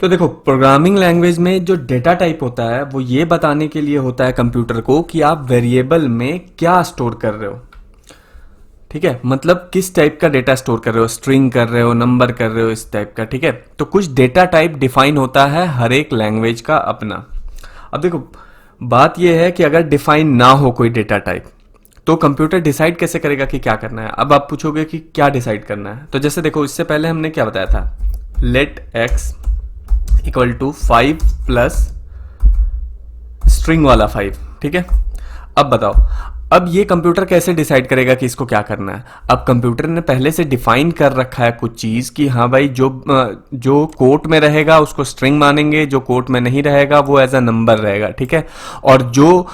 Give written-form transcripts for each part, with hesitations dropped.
तो देखो, programming language में जो डेटा टाइप होता है वो ये बताने के लिए होता है कंप्यूटर को कि आप वेरिएबल में क्या स्टोर कर रहे हो। ठीक है, मतलब किस टाइप का डेटा स्टोर कर रहे हो, स्ट्रिंग कर रहे हो, नंबर कर रहे हो, इस टाइप का। ठीक है, तो कुछ डेटा टाइप डिफाइन होता है हर एक लैंग्वेज का अपना। अब देखो, बात यह है कि अगर डिफाइन ना हो कोई डेटा टाइप तो कंप्यूटर डिसाइड कैसे करेगा कि क्या करना है। अब आप पूछोगे कि क्या डिसाइड करना है, तो जैसे देखो, इससे पहले हमने क्या बताया था, let X equal to 5 plus string वाला 5। ठीक है, अब बताओ, अब ये कंप्यूटर कैसे डिसाइड करेगा कि इसको क्या करना है। अब कंप्यूटर ने पहले से डिफाइन कर रखा है कुछ चीज कि हाँ भाई, जो कोट में रहेगा उसको स्ट्रिंग मानेंगे, जो कोट में नहीं रहेगा वो एज अ नंबर रहेगा। ठीक है, और जो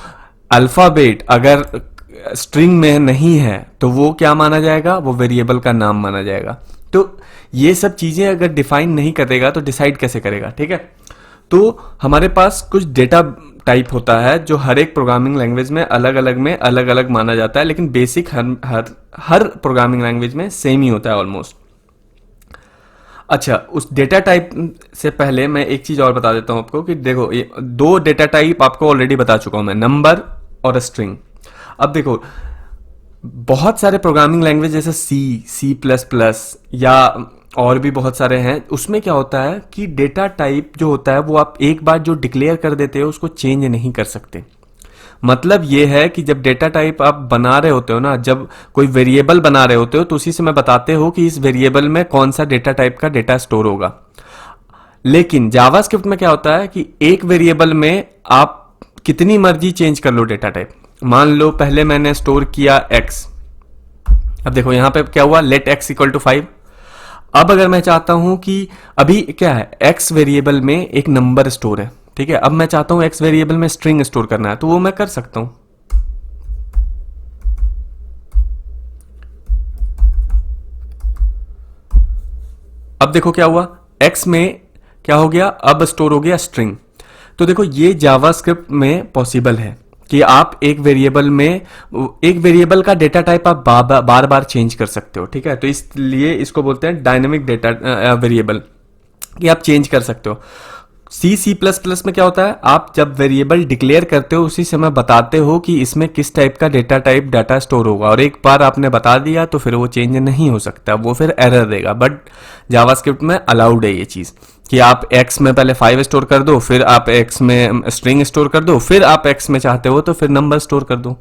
अल्फाबेट अगर स्ट्रिंग में नहीं है तो वो क्या माना जाएगा, वो वेरिएबल का नाम माना जाएगा। तो ये सब चीजें अगर डिफाइन नहीं करेगा तो डिसाइड कैसे करेगा। ठीक है, तो हमारे पास कुछ डेटा टाइप होता है जो हर एक प्रोग्रामिंग लैंग्वेज में अलग अलग माना जाता है, लेकिन बेसिक हर प्रोग्रामिंग लैंग्वेज में सेम ही होता है ऑलमोस्ट। अच्छा, उस डेटा टाइप से पहले मैं एक चीज और बता देता हूं आपको कि देखो, ये दो डेटा टाइप आपको ऑलरेडी बता चुका हूं मैं, नंबर और स्ट्रिंग। अब देखो, बहुत सारे प्रोग्रामिंग लैंग्वेज जैसे सी प्लस प्लस या और भी बहुत सारे हैं, उसमें क्या होता है कि डेटा टाइप जो होता है वो आप एक बार जो डिक्लेयर कर देते हो उसको चेंज नहीं कर सकते। मतलब ये है कि जब डेटा टाइप आप बना रहे होते हो ना, जब कोई वेरिएबल बना रहे होते हो तो उसी से मैं बताते हो कि इस वेरिएबल में कौन सा डेटा टाइप का डेटा स्टोर होगा। लेकिन जावास्क्रिप्ट में क्या होता है कि एक वेरिएबल में आप कितनी मर्जी चेंज कर लो डेटा टाइप। मान लो पहले मैंने स्टोर किया x, अब देखो यहां पे क्या हुआ, लेट x इक्वल टू 5। अब अगर मैं चाहता हूं कि अभी क्या है, x वेरिएबल में एक नंबर स्टोर है। ठीक है, अब मैं चाहता हूं x वेरिएबल में स्ट्रिंग स्टोर करना है, तो वो मैं कर सकता हूं। अब देखो क्या हुआ, x में क्या हो गया, अब स्टोर हो गया स्ट्रिंग। तो देखो, ये जावास्क्रिप्ट में पॉसिबल है कि आप एक वेरिएबल का डेटा टाइप आप बार बार चेंज कर सकते हो। ठीक है, तो इसलिए इसको बोलते हैं डायनेमिक डेटा वेरिएबल, कि आप चेंज कर सकते हो। सी प्लस प्लस में क्या होता है, आप जब वेरिएबल डिक्लेयर करते हो उसी समय बताते हो कि इसमें किस टाइप का डेटा टाइप डाटा स्टोर होगा, और एक बार आपने बता दिया तो फिर वो चेंज नहीं हो सकता, वो फिर एरर देगा। बट जावास्क्रिप्ट में अलाउड है ये चीज कि आप x में पहले 5 स्टोर कर दो, फिर आप x में स्ट्रिंग स्टोर कर दो, फिर आप x में चाहते हो तो फिर नंबर स्टोर कर दो।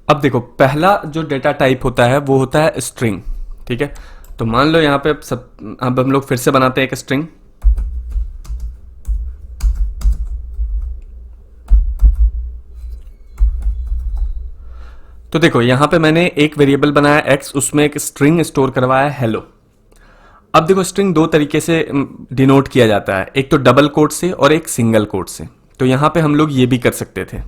अब देखो, पहला जो डेटा टाइप होता है वो होता है स्ट्रिंग। ठीक है, तो मान लो यहां पे अब हम लोग फिर से बनाते हैं एक स्ट्रिंग। तो देखो, यहां पे मैंने एक वेरिएबल बनाया x, उसमें एक स्ट्रिंग स्टोर करवाया हेलो। अब देखो, स्ट्रिंग दो तरीके से डिनोट किया जाता है, एक तो डबल कोट से और एक सिंगल कोट से। तो यहां पे हम लोग ये भी कर सकते थे।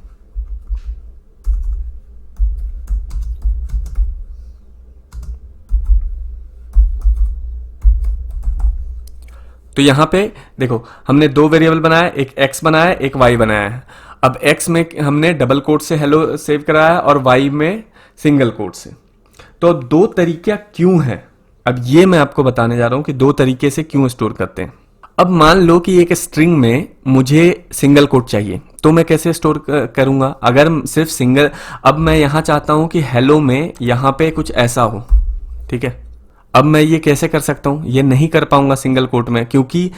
तो यहां पे देखो, हमने दो वेरिएबल बनाया, एक x बनाया, एक y बनाया है। अब x में हमने डबल कोट से हेलो सेव कराया और y में सिंगल कोट से। तो अब दो तरीका क्यों है, अब ये मैं आपको बताने जा रहा हूं कि दो तरीके से क्यों स्टोर करते हैं। अब मान लो कि एक स्ट्रिंग में मुझे सिंगल कोट चाहिए, तो मैं कैसे स्टोर करूंगा, अगर सिर्फ सिंगल। अब मैं यहां चाहता हूं कि हेलो में यहां पे कुछ ऐसा हो। ठीक है, अब मैं ये कैसे कर सकता हूं, ये नहीं कर पाऊंगा सिंगल कोट में, क्योंकि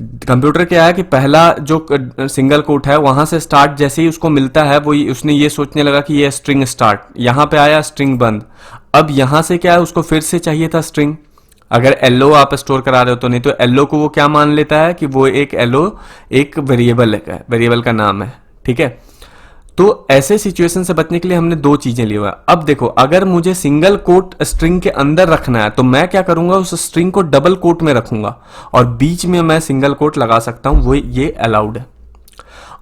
कंप्यूटर क्या है कि पहला जो सिंगल कोट है वहां से स्टार्ट जैसे ही उसको मिलता है वो उसने ये सोचने लगा कि ये स्ट्रिंग स्टार्ट, यहां पे आया स्ट्रिंग बंद। अब यहां से क्या है, उसको फिर से चाहिए था स्ट्रिंग। अगर एलो आप स्टोर करा रहे हो तो, नहीं तो एलो को वो क्या मान लेता है कि वो एक एलो एक वेरिएबल का नाम है। ठीक है, तो ऐसे सिचुएशन से बचने के लिए हमने दो चीजें ली हुआ है। अब देखो, अगर मुझे सिंगल कोट स्ट्रिंग के अंदर रखना है तो मैं क्या करूंगा, उस स्ट्रिंग को डबल कोट में रखूंगा और बीच में मैं सिंगल कोट लगा सकता हूं, वो ये अलाउड है।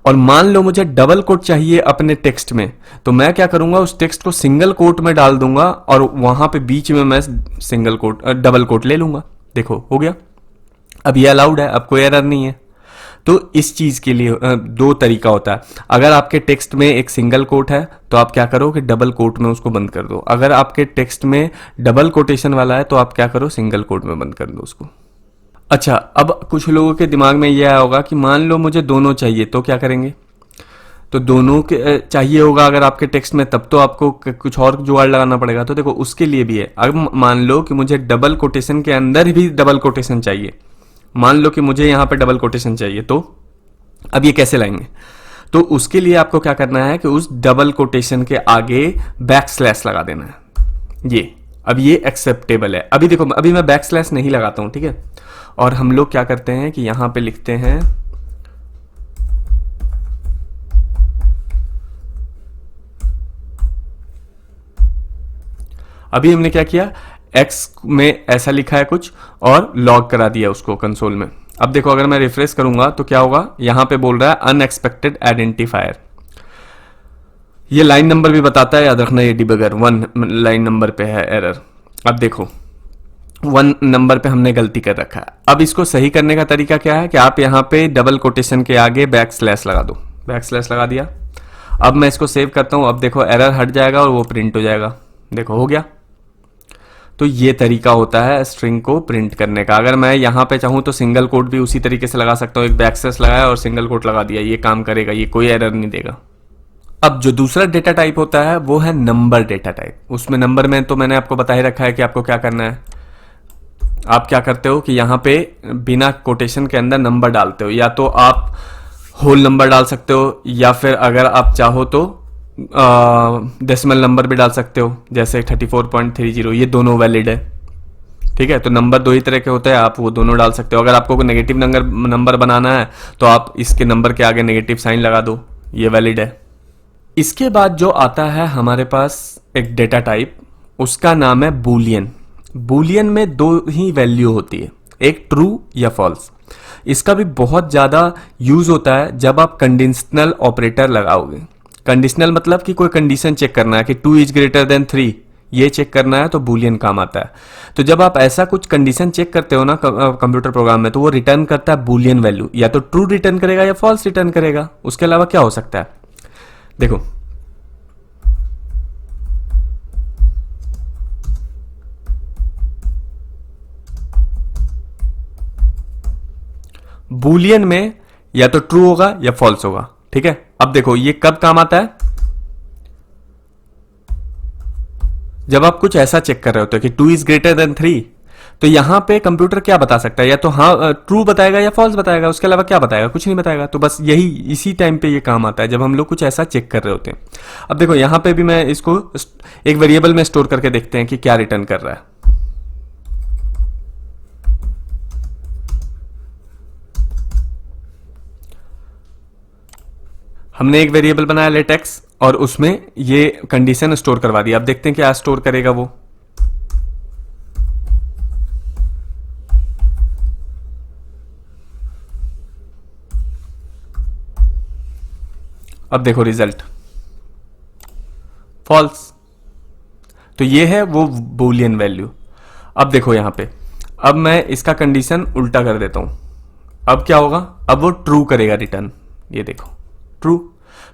और मान लो मुझे डबल कोट चाहिए अपने टेक्स्ट में, तो मैं क्या करूंगा, उस टेक्स्ट को सिंगल कोट में डाल दूंगा और वहां पे बीच में मैं डबल कोट ले लूंगा। देखो हो गया, अब ये अलाउड है, अब कोई एरर नहीं है। तो इस चीज के लिए दो तरीका होता है। अगर आपके टेक्स्ट में एक सिंगल कोट है तो आप क्या करो कि डबल कोट में उसको बंद कर दो, अगर आपके टेक्स्ट में डबल कोटेशन वाला है तो आप क्या करो, सिंगल कोट में बंद कर दो उसको। अच्छा, अब कुछ लोगों के दिमाग में ये आया होगा कि मान लो मुझे दोनों चाहिए तो क्या करेंगे। तो दोनों के चाहिए होगा अगर आपके टेक्स्ट में, तब तो आपको कुछ और जुगाड़ लगाना पड़ेगा। तो देखो उसके लिए भी है। अब मान लो कि मुझे डबल कोटेशन के अंदर भी डबल कोटेशन चाहिए, मान लो कि मुझे यहाँ पे डबल कोटेशन चाहिए, तो अब ये कैसे लाएंगे। तो उसके लिए आपको क्या करना है कि उस डबल कोटेशन के आगे बैक स्लैश लगा देना है। ये अब ये एक्सेप्टेबल है। अभी देखो, अभी मैं बैक स्लैश नहीं लगाता हूं, ठीक है। और हम लोग क्या करते हैं कि यहां पे लिखते हैं अभी हमने क्या किया, x में ऐसा लिखा है कुछ और लॉग करा दिया उसको कंसोल में। अब देखो अगर मैं रिफ्रेश करूंगा तो क्या होगा, यहां पे बोल रहा है अनएक्सपेक्टेड आइडेंटिफायर। ये लाइन नंबर भी बताता है, याद रखना, ये डिबगर 1 लाइन नंबर पे है एरर। अब देखो 1 नंबर पे हमने गलती कर रखा है। अब इसको सही करने का तरीका क्या है कि आप यहाँ पे डबल कोटेशन के आगे बैक स्लैश लगा दो। बैक स्लैश लगा दिया। अब मैं इसको सेव करता हूं। अब देखो एरर हट जाएगा और वो प्रिंट हो जाएगा। देखो हो गया। तो ये तरीका होता है स्ट्रिंग को प्रिंट करने का। अगर मैं यहाँ पे चाहूँ तो सिंगल कोट भी उसी तरीके से लगा सकता हूँ। एक बैक स्लैश लगाया और सिंगल कोट लगा दिया, ये काम करेगा, ये कोई एरर नहीं देगा। अब जो दूसरा डेटा टाइप होता है वो है नंबर डेटा टाइप। उसमें नंबर में तो मैंने आपको बता ही रखा है कि आपको क्या करना है। आप क्या करते हो कि यहाँ पे बिना कोटेशन के अंदर नंबर डालते हो, या तो आप होल नंबर डाल सकते हो, या फिर अगर आप चाहो तो डेसिमल नंबर भी डाल सकते हो, जैसे 34.30। ये दोनों वैलिड है, ठीक है। तो नंबर दो ही तरह के होते हैं, आप वो दोनों डाल सकते हो। अगर आपको नेगेटिव नंबर बनाना है तो आप इसके नंबर के आगे नेगेटिव साइन लगा दो, ये वैलिड है। इसके बाद जो आता है हमारे पास एक डेटा टाइप, उसका नाम है बूलियन। बूलियन में दो ही वैल्यू होती है, एक ट्रू या फॉल्स। इसका भी बहुत ज्यादा यूज होता है जब आप कंडीशनल ऑपरेटर लगाओगे। कंडीशनल मतलब कि कोई कंडीशन चेक करना है कि 2 इज ग्रेटर देन 3, ये चेक करना है तो बूलियन काम आता है। तो जब आप ऐसा कुछ कंडीशन चेक करते हो ना कंप्यूटर प्रोग्राम में, तो वो रिटर्न करता है बूलियन वैल्यू। या तो ट्रू रिटर्न करेगा या फॉल्स रिटर्न करेगा। उसके अलावा क्या हो सकता है, देखो बूलियन में या तो ट्रू होगा या फॉल्स होगा, ठीक है। अब देखो ये कब काम आता है, जब आप कुछ ऐसा चेक कर रहे होते हो कि 2 इज ग्रेटर देन 3, तो यहां पे कंप्यूटर क्या बता सकता है, या तो हाँ ट्रू बताएगा या फॉल्स बताएगा। उसके अलावा क्या बताएगा, कुछ नहीं बताएगा। तो बस यही इसी टाइम पे ये काम आता है जब हम लोग कुछ ऐसा चेक कर रहे होते हैं। अब देखो यहां पे भी मैं इसको एक वेरिएबल में स्टोर करके देखते हैं कि क्या रिटर्न कर रहा है। हमने एक वेरिएबल बनाया लेट एक्स और उसमें ये कंडीशन स्टोर करवा दी। अब देखते हैं क्या स्टोर करेगा वो। अब देखो रिजल्ट फॉल्स। तो ये है वो बूलियन वैल्यू। अब देखो यहां पे, अब मैं इसका कंडीशन उल्टा कर देता हूं। अब क्या होगा, अब वो ट्रू करेगा रिटर्न, ये देखो ट्रू।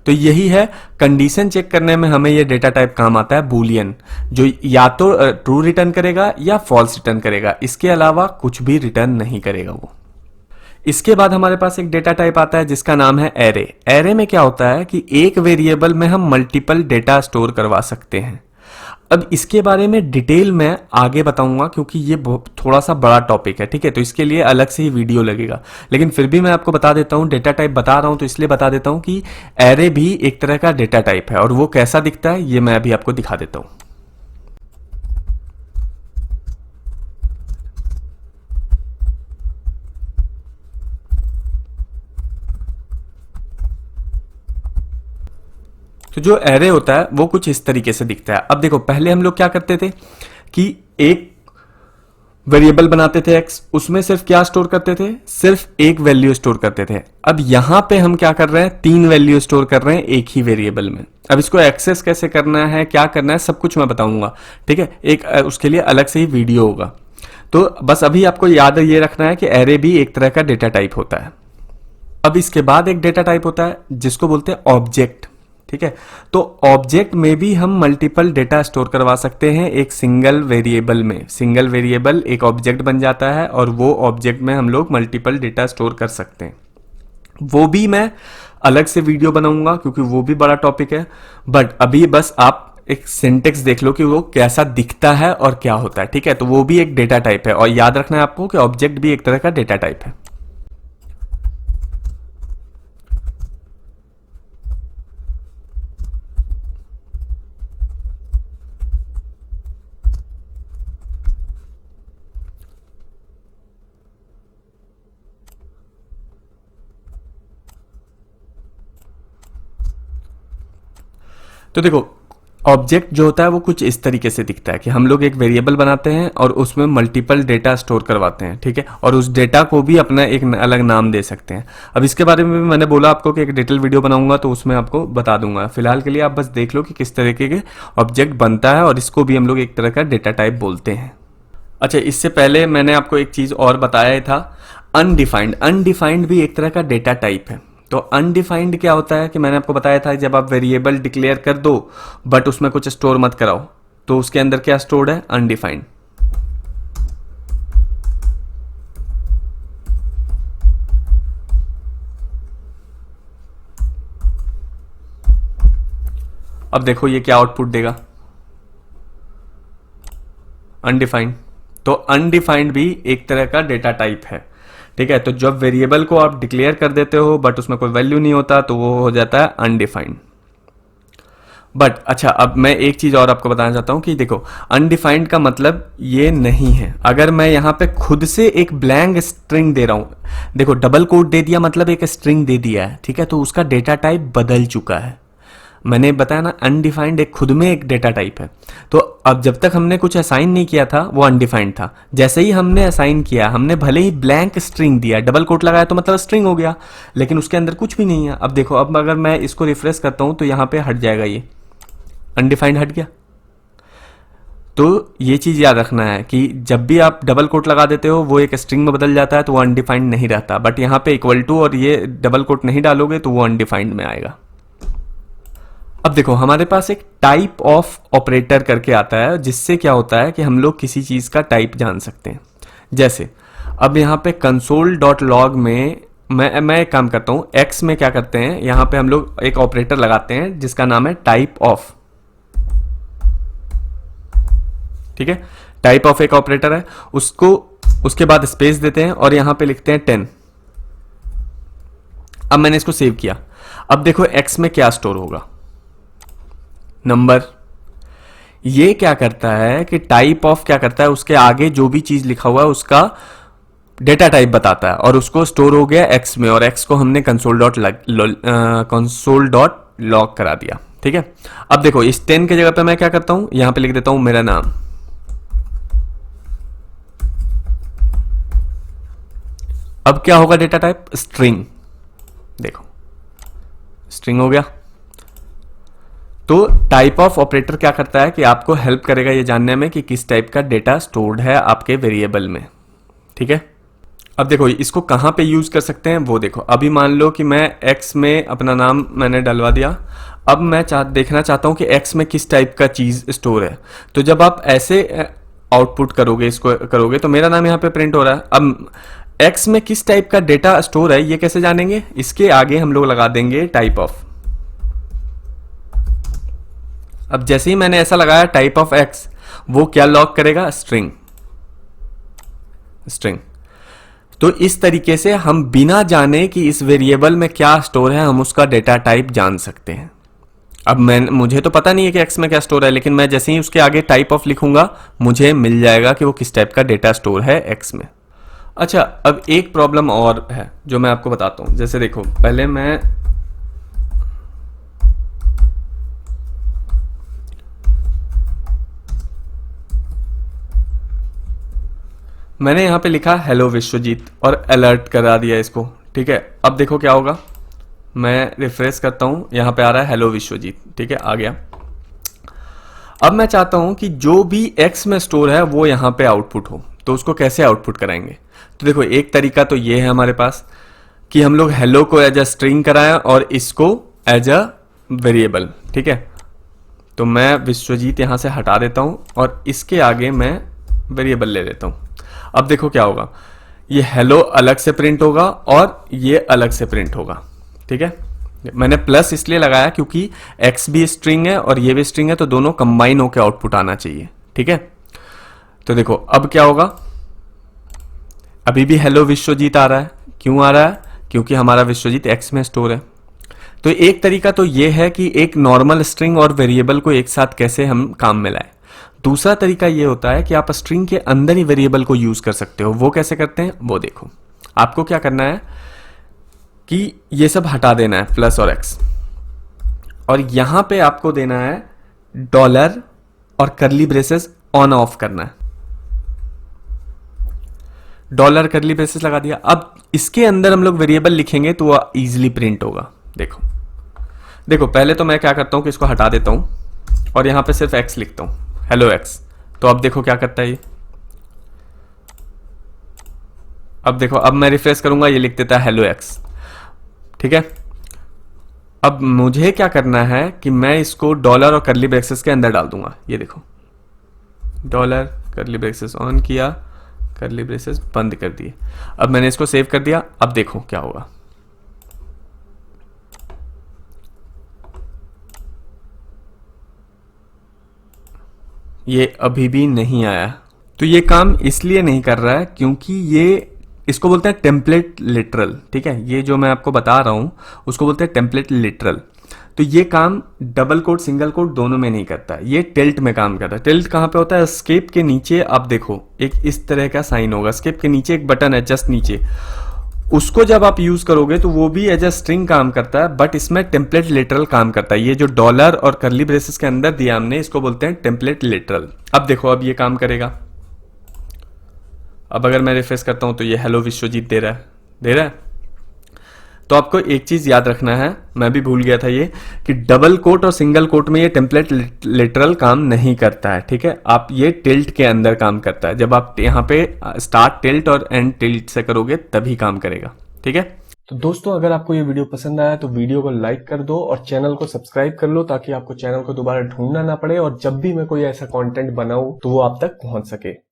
तो यही है, कंडीशन चेक करने में हमें ये डेटा टाइप काम आता है बूलियन, जो या तो ट्रू रिटर्न करेगा या फॉल्स रिटर्न करेगा। इसके अलावा कुछ भी रिटर्न नहीं करेगा वो। इसके बाद हमारे पास एक डेटा टाइप आता है जिसका नाम है एरे। एरे में क्या होता है कि एक वेरिएबल में हम मल्टीपल डेटा स्टोर करवा सकते हैं। अब इसके बारे में डिटेल में आगे बताऊंगा क्योंकि ये थोड़ा सा बड़ा टॉपिक है, ठीक है। तो इसके लिए अलग से ही वीडियो लगेगा, लेकिन फिर भी मैं आपको बता देता हूं, डेटा टाइप बता रहा हूं तो इसलिए बता देता हूं कि एरे भी एक तरह का डेटा टाइप है और वो कैसा दिखता है ये मैं अभी आपको दिखा देता हूं। तो जो एरे होता है वो कुछ इस तरीके से दिखता है। अब देखो पहले हम लोग क्या करते थे कि एक वेरिएबल बनाते थे x, उसमें सिर्फ क्या स्टोर करते थे, सिर्फ एक वैल्यू स्टोर करते थे। अब यहां पे हम क्या कर रहे हैं, 3 वैल्यू स्टोर कर रहे हैं एक ही वेरिएबल में। अब इसको एक्सेस कैसे करना है, क्या करना है, सब कुछ मैं बताऊंगा, ठीक है। एक उसके लिए अलग से ही वीडियो होगा। तो बस अभी आपको याद ये रखना है कि एरे भी एक तरह का डेटा टाइप होता है। अब इसके बाद एक डेटा टाइप होता है जिसको बोलते हैं ऑब्जेक्ट। ठीक है। तो ऑब्जेक्ट में भी हम मल्टीपल डेटा स्टोर करवा सकते हैं एक सिंगल वेरिएबल में। सिंगल वेरिएबल एक ऑब्जेक्ट बन जाता है और वो ऑब्जेक्ट में हम लोग मल्टीपल डेटा स्टोर कर सकते हैं। वो भी मैं अलग से वीडियो बनाऊंगा क्योंकि वो भी बड़ा टॉपिक है, बट अभी बस आप एक सिंटेक्स देख लो कि वो कैसा दिखता है और क्या होता है, ठीक है। तो वो भी एक डेटा टाइप है और याद रखना है आपको कि ऑब्जेक्ट भी एक तरह का डेटा टाइप है। तो देखो, ऑब्जेक्ट जो होता है वो कुछ इस तरीके से दिखता है कि हम लोग एक वेरिएबल बनाते हैं और उसमें मल्टीपल डेटा स्टोर करवाते हैं, ठीक है। और उस डेटा को भी अपना एक अलग नाम दे सकते हैं। अब इसके बारे में भी मैंने बोला आपको कि एक डिटेल वीडियो बनाऊंगा तो उसमें आपको बता दूंगा। फिलहाल के लिए आप बस देख लो कि किस तरीके के ऑब्जेक्ट बनता है और इसको भी हम लोग एक तरह का डेटा टाइप बोलते हैं। अच्छा, इससे पहले मैंने आपको एक चीज और बताया था, अनडिफाइंड। अनडिफाइंड भी एक तरह का डेटा टाइप है। तो अनडिफाइंड क्या होता है कि मैंने आपको बताया था जब आप वेरिएबल डिक्लेयर कर दो बट उसमें कुछ स्टोर मत कराओ, तो उसके अंदर क्या स्टोर्ड है, अनडिफाइंड। अब देखो ये क्या आउटपुट देगा, अनडिफाइंड। तो अनडिफाइंड भी एक तरह का डेटा टाइप है, ठीक है। तो जब वेरिएबल को आप डिक्लेयर कर देते हो बट उसमें कोई वैल्यू नहीं होता तो वो हो जाता है अनडिफाइंड। बट अच्छा, अब मैं एक चीज और आपको बताना चाहता हूं कि देखो, अनडिफाइंड का मतलब ये नहीं है अगर मैं यहां पे खुद से एक ब्लैंक स्ट्रिंग दे रहा हूं। देखो, डबल कोट दे दिया मतलब एक स्ट्रिंग दे दिया है, ठीक है। तो उसका डेटा टाइप बदल चुका है। मैंने बताया ना, अनडिफाइंड एक खुद में एक डेटा टाइप है। तो अब जब तक हमने कुछ असाइन नहीं किया था वो अनडिफाइंड था। जैसे ही हमने असाइन किया, हमने भले ही ब्लैंक स्ट्रिंग दिया, डबल कोट लगाया तो मतलब स्ट्रिंग हो गया, लेकिन उसके अंदर कुछ भी नहीं है। अब देखो, अब अगर मैं इसको रिफ्रेश करता हूं तो यहां पे हट जाएगा, ये अनडिफाइंड हट गया। तो ये चीज याद रखना है कि जब भी आप डबल कोट लगा देते हो वो एक स्ट्रिंग में बदल जाता है तो वो अनडिफाइंड नहीं रहता। बट यहां पे इक्वल टू और ये डबल कोट नहीं डालोगे तो वो अनडिफाइंड में आएगा। अब देखो, हमारे पास एक टाइप ऑफ ऑपरेटर करके आता है जिससे क्या होता है कि हम लोग किसी चीज का टाइप जान सकते हैं। जैसे अब यहाँ पे console.log में मैं एक काम करता हूं, x में क्या करते हैं, यहां पे हम लोग एक ऑपरेटर लगाते हैं जिसका नाम है टाइप ऑफ, ठीक है। टाइप ऑफ एक ऑपरेटर है, उसको उसके बाद स्पेस देते हैं और यहां पे लिखते हैं 10। अब मैंने इसको सेव किया। अब देखो x में क्या स्टोर होगा, नंबर। ये क्या करता है कि टाइप ऑफ क्या करता है, उसके आगे जो भी चीज लिखा हुआ है उसका डेटा टाइप बताता है और उसको स्टोर हो गया x में, और x को हमने console.log करा दिया, ठीक है। अब देखो, इस 10 के जगह पे मैं क्या करता हूं, यहां पे लिख देता हूं मेरा नाम। अब क्या होगा डेटा टाइप, स्ट्रिंग। देखो, स्ट्रिंग हो गया। तो टाइप ऑफ ऑपरेटर क्या करता है कि आपको हेल्प करेगा ये जानने में कि किस टाइप का डेटा स्टोर्ड है आपके वेरिएबल में, ठीक है। अब देखो, इसको कहां पे यूज कर सकते हैं वो देखो। अभी मान लो कि मैं x में अपना नाम मैंने डलवा दिया। अब मैं देखना चाहता हूं कि x में किस टाइप का चीज स्टोर है। तो जब आप ऐसे आउटपुट करोगे, इसको करोगे, तो मेरा नाम यहां पे प्रिंट हो रहा है। अब x में किस टाइप का डेटा स्टोर है ये कैसे जानेंगे, इसके आगे हम लोग लगा देंगे टाइप ऑफ। अब जैसे ही मैंने ऐसा लगाया टाइप ऑफ x, वो क्या लॉक करेगा, स्ट्रिंग। स्ट्रिंग। तो इस तरीके से हम बिना जाने कि इस वेरिएबल में क्या स्टोर है हम उसका डेटा टाइप जान सकते हैं। अब मुझे तो पता नहीं है कि x में क्या स्टोर है, लेकिन मैं जैसे ही उसके आगे टाइप ऑफ लिखूंगा मुझे मिल जाएगा कि वो किस टाइप का डेटा स्टोर है x में। अच्छा, अब एक प्रॉब्लम और है जो मैं आपको बताता हूं। जैसे देखो, पहले मैंने यहां पे लिखा हेलो विश्वजीत और अलर्ट करा दिया इसको, ठीक है। अब देखो क्या होगा, मैं रिफ्रेश करता हूं, यहां पे आ रहा है हेलो विश्वजीत, ठीक है, आ गया। अब मैं चाहता हूं कि जो भी x में स्टोर है वो यहां पे आउटपुट हो, तो उसको कैसे आउटपुट कराएंगे। तो देखो, एक तरीका तो ये है हमारे पास कि हम लोग हेलो को एज अ स्ट्रिंग कराएं और इसको एज अ वेरिएबल, ठीक है। तो मैं विश्वजीत यहां से हटा देता हूं और इसके आगे मैं वेरिएबल ले लेता हूं। अब देखो क्या होगा, ये हेलो अलग से प्रिंट होगा और ये अलग से प्रिंट होगा, ठीक है। मैंने प्लस इसलिए लगाया क्योंकि एक्स भी स्ट्रिंग है और ये भी स्ट्रिंग है, तो दोनों कंबाइन होकर आउटपुट आना चाहिए, ठीक है। तो देखो अब क्या होगा, अभी भी हेलो विश्वजीत आ रहा है। क्यों आ रहा है? क्योंकि हमारा विश्वजीत एक्स में स्टोर है। तो एक तरीका तो ये है कि एक नॉर्मल स्ट्रिंग और वेरिएबल को एक साथ कैसे हम काम में लाएं। दूसरा तरीका ये होता है कि आप स्ट्रिंग के अंदर ही वेरिएबल को यूज कर सकते हो। वो कैसे करते हैं वो देखो। आपको क्या करना है कि ये सब हटा देना है, प्लस और एक्स, और यहां पे आपको देना है डॉलर और करली ब्रेसेस ऑन ऑफ करना है। डॉलर करली ब्रेसेस लगा दिया। अब इसके अंदर हम लोग वेरिएबल लिखेंगे तो वो इजीली प्रिंट होगा। देखो देखो, पहले तो मैं क्या करता हूं कि इसको हटा देता हूं और यहां पे सिर्फ एक्स लिखता हूं, हेलो एक्स। तो अब देखो क्या करता है ये। अब देखो, अब मैं रिफ्रेश करूंगा, ये लिख देता है हेलो एक्स, ठीक है। अब मुझे क्या करना है कि मैं इसको डॉलर और करली ब्रेसेस के अंदर डाल दूंगा। ये देखो, डॉलर करली ब्रेसेस ऑन किया, करली ब्रेसेस बंद कर दिए। अब मैंने इसको सेव कर दिया। अब देखो क्या होगा, ये अभी भी नहीं आया। तो ये काम इसलिए नहीं कर रहा है क्योंकि ये, इसको बोलते हैं टेम्पलेट लिटरल, ठीक है। ये जो मैं आपको बता रहा हूं उसको बोलते हैं टेम्पलेट लिटरल। तो ये काम डबल कोट सिंगल कोट दोनों में नहीं करता है, ये टिल्ट में काम करता है। टिल्ट कहां पे होता है? एस्केप के नीचे आप देखो एक इस तरह का साइन होगा, एस्केप के नीचे एक बटन है जस्ट नीचे, उसको जब आप यूज करोगे तो वो भी एज अ स्ट्रिंग काम करता है, बट इसमें टेम्पलेट लिटरल काम करता है। ये जो डॉलर और करली ब्रेसेस के अंदर दिया हमने, इसको बोलते हैं टेम्पलेट लिटरल। अब देखो, अब ये काम करेगा। अब अगर मैं रिफ्रेश करता हूं तो ये हेलो विश्वजीत दे रहा है, दे रहा है। तो आपको एक चीज याद रखना है, मैं भी भूल गया था ये, कि डबल कोट और सिंगल कोट में ये टेम्पलेट लिटरल काम नहीं करता है, ठीक है। आप ये टिल्ट के अंदर काम करता है। जब आप यहाँ पे स्टार्ट टिल्ट और एंड टिल्ट से करोगे तभी काम करेगा, ठीक है। तो दोस्तों, अगर आपको ये वीडियो पसंद आया तो वीडियो को लाइक कर दो और चैनल को सब्सक्राइब कर लो, ताकि आपको चैनल को दोबारा ढूंढना ना पड़े और जब भी मैं कोई ऐसा कंटेंट बनाऊं तो वो आप तक पहुंच सके।